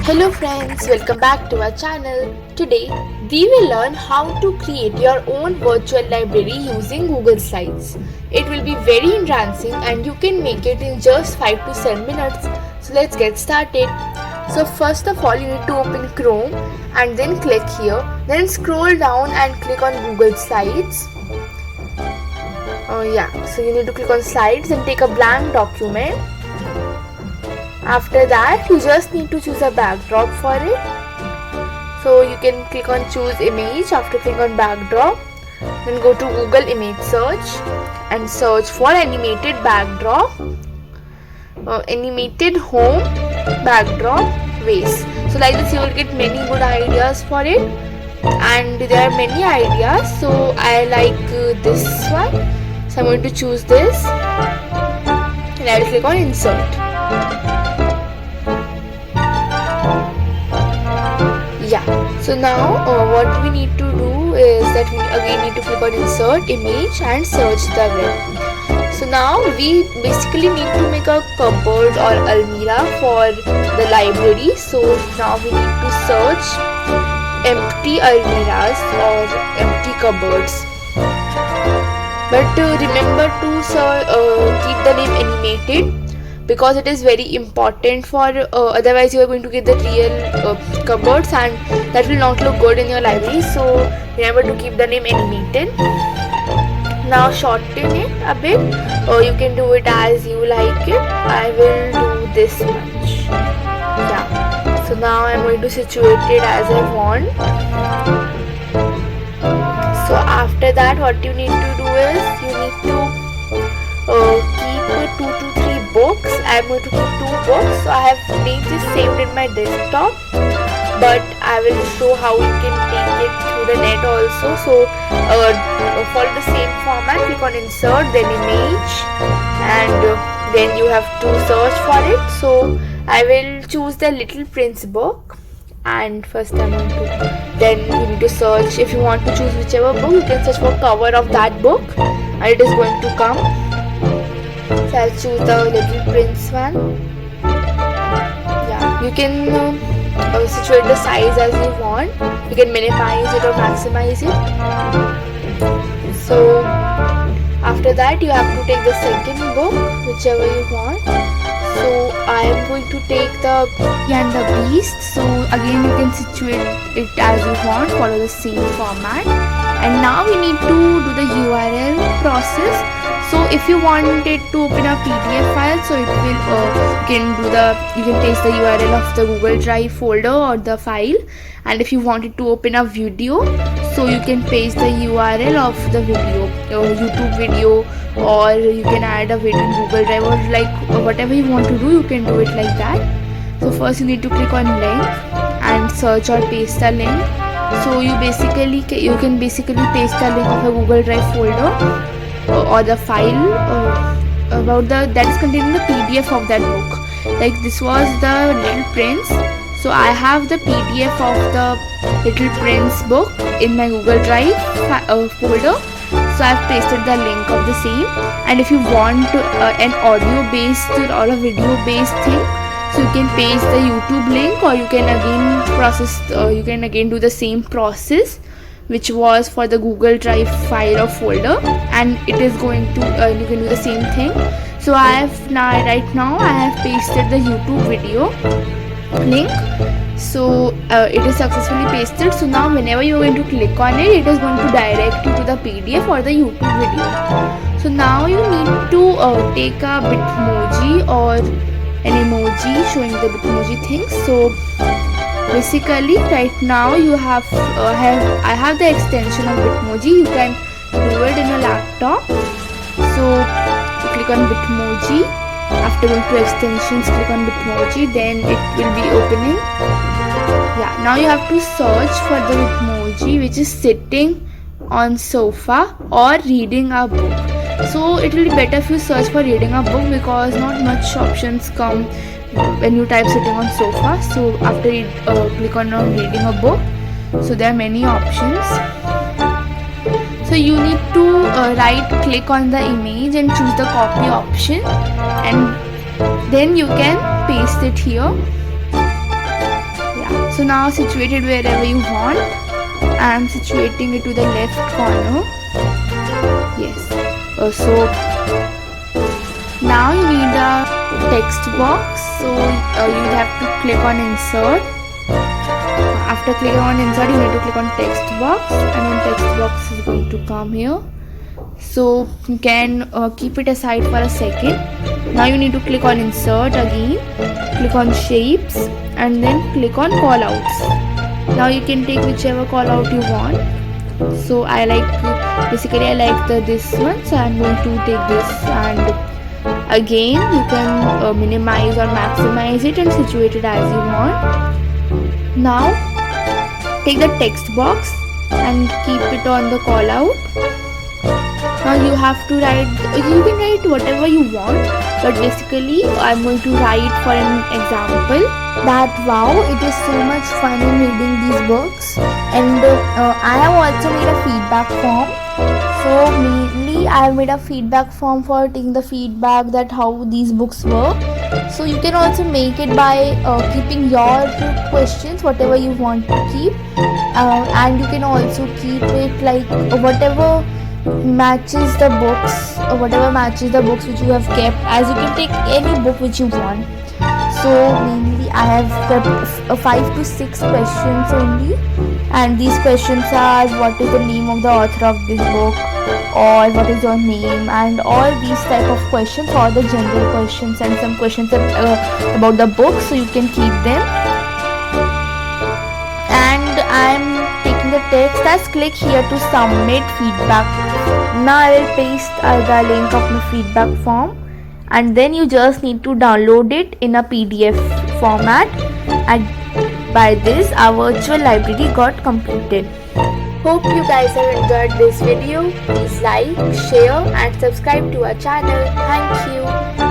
Hello friends, welcome back to our channel. Today we will learn how to create your own virtual library using Google Slides. It will be very entrancing and you can make it in just 5 to 7 minutes. So let's get started. So first of all you need to open Chrome and then click here. Then scroll down and click on Google Slides. So you need to click on Slides and take a blank document. After that you just need to choose a backdrop for it. So you can click on choose image. After click on backdrop, then go to Google image search and search for animated backdrop, animated home backdrop vase. So like this you will get many good ideas for it, and there are many ideas. So I like this one, so I'm going to choose this and I will click on insert. So now what we need to do is that we again need to click on insert image and search the web. So now we basically need to make a cupboard or almirah for the library. So now we need to search empty almirahs or empty cupboards. But remember to keep the name animated, because it is very important for otherwise you are going to get the real cupboards and that will not look good in your library. So remember to keep the name animated. Now shorten it a bit, or you can do it as you like it. I will do this much. So now I am going to situate it as I want. So after that what you need to do is you need to keep 2 to 3 books. I am going to keep 2 books. So I have named this saved in my desktop, but I will show how you can take it through the net also. So follow the same format, click on insert, then image, and then you have to search for it. So I will choose the Little Prince book, and first I'm going to, then you need to search. If you want to choose whichever book, you can search for cover of that book and it is going to come. So I'll choose the Little Prince one. You can situate the size as you want. You can minimize it or maximize it. So after that you have to take the second book, whichever you want. So I am going to take the Beauty and the Beast. So again you can situate it as you want, follow the same format. And now we need to do the URL process. So if you want it to open a PDF file, so it will you can paste the URL of the Google Drive folder or the file. And if you want it to open a video, so you can paste the URL of the video, YouTube video, or you can add a video in Google Drive, or like whatever you want to do, you can do it like that. So first you need to click on link and search or paste the link. So you can basically paste the link of a Google Drive folder or the file that is contained in the PDF of that book. Like this was the Little Prince. So I have the PDF of the Little Prince book in my Google Drive folder. So I have pasted the link of the same. And if you want an audio based or a video based thing, so you can paste the YouTube link, or you can again do the same process which was for the Google Drive file or folder, and it is going to you can do the same thing. So right now I have pasted the YouTube video link. So it is successfully pasted. So now whenever you are going to click on it, it is going to direct you to the PDF or the YouTube video. So now you need to take a Bitmoji or an emoji showing the Bitmoji thing. So basically right now you I have the extension of Bitmoji. You can do it in a laptop. So click on Bitmoji. After going to extensions, click on Bitmoji, then it will be opening. Now you have to search for the Bitmoji which is sitting on sofa or reading a book. So it will be better if you search for reading a book, because not much options come when you type sitting on sofa. So after click on reading a book, so there are many options. So you need to right click on the image and choose the copy option, and then you can paste it here. So now situate it wherever you want. I am situating it to the left corner. Yes. So now you need a text box. So you have to click on insert. After clicking on insert, you need to click on text box, and then text box is going to come here. So you can keep it aside for a second. Now you need to click on insert again, click on shapes, and then click on callouts. Now you can take whichever callout you want. So I like this one, so I'm going to take this, and again you can minimize or maximize it and situate it as you want. Now take the text box and keep it on the callout. Now you have to write, you can write whatever you want, but basically I'm going to write for an example that wow, it is so much fun in reading these books, and I have also made a feedback form. So mainly I have made a feedback form for taking the feedback that how these books were. So you can also make it by keeping your questions, whatever you want to keep, and you can also keep it like whatever matches the books, or whatever matches the books which you have kept, as you can take any book which you want. So mainly I have kept 5 to 6 questions only, and these questions are what is the name of the author of this book, or what is your name, and all these type of questions, all the general questions, and some questions about the book, so you can keep them. And I'm taking the text as click here to submit feedback. Now I will paste the link of my feedback form, and then you just need to download it in a PDF format, and by this our virtual library got completed. Hope you guys have enjoyed this video. Please like, share and subscribe to our channel. Thank you.